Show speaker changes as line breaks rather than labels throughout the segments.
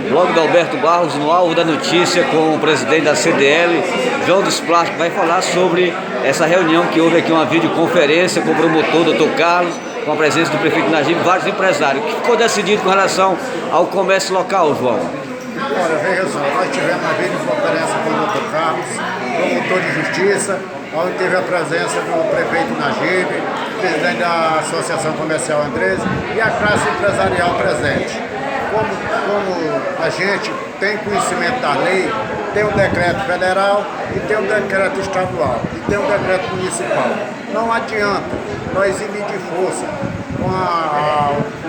Blog do Alberto Barros, no Alvo da Notícia, com o presidente da CDL, João dos Plásticos, vai falar sobre essa reunião que houve aqui, uma videoconferência com o promotor, doutor Carlos, com a presença do prefeito Najib e vários empresários. O que ficou decidido com relação ao comércio local, João?
Olha, veja só, nós tivemos uma videoconferência com o doutor Carlos, promotor de justiça, onde teve a presença do prefeito Najib, presidente da Associação Comercial Andrés e a classe empresarial presente. Como a gente tem conhecimento da lei, tem um decreto federal e tem um decreto estadual e tem um decreto municipal. Não adianta nós ir medir força com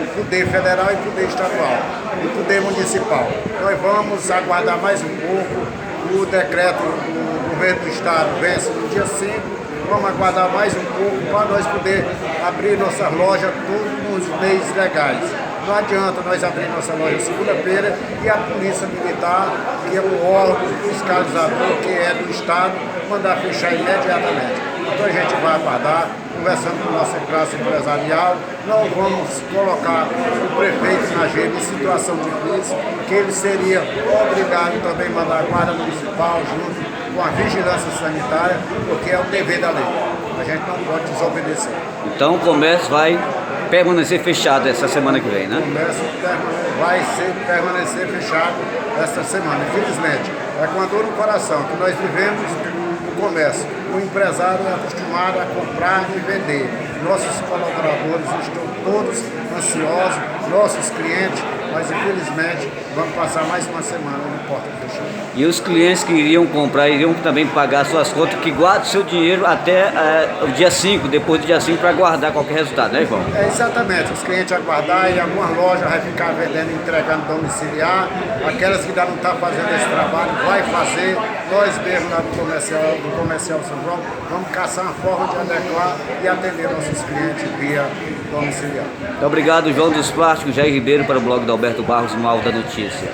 o poder federal e o poder estadual e o poder municipal. Nós vamos aguardar mais um pouco. O decreto do governo do estado vence no dia 5. Vamos aguardar mais um pouco para nós poder abrir nossas lojas todos nos meios legais. Não adianta nós abrir nossa loja segunda-feira e a Polícia Militar, que é o órgão fiscalizador que é do Estado, mandar fechar imediatamente. Então a gente vai aguardar, conversando com a nossa classe empresarial, não vamos colocar o prefeito Najib em situação difícil, que ele seria obrigado também a mandar a guarda municipal junto com a vigilância sanitária, porque é o dever da lei. A gente não pode desobedecer.
Então o comércio vai permanecer fechado essa semana que vem, né?
O comércio vai permanecer fechado esta semana, infelizmente. É com a dor no coração que nós vivemos o comércio. O empresário é acostumado a comprar e vender. Nossos colaboradores estão todos ansiosos, nossos clientes, mas infelizmente vamos passar mais uma semana no porta fechada.
E os clientes que iriam comprar, iriam também pagar suas contas, que guardem seu dinheiro até o dia 5, depois do dia 5, para aguardar qualquer resultado, né, João?
É, exatamente, os clientes aguardar e algumas lojas vai ficar vendendo, entregando domiciliar, aquelas que ainda não estão fazendo esse trabalho, vai fazer. Nós mesmo lá do comercial São João, vamos caçar uma forma de adequar e atender nossos clientes via domiciliar.
Muito obrigado, João dos Plásticos, Jair Ribeiro, para o blog do Alberto Barros, no Alvo da Notícia.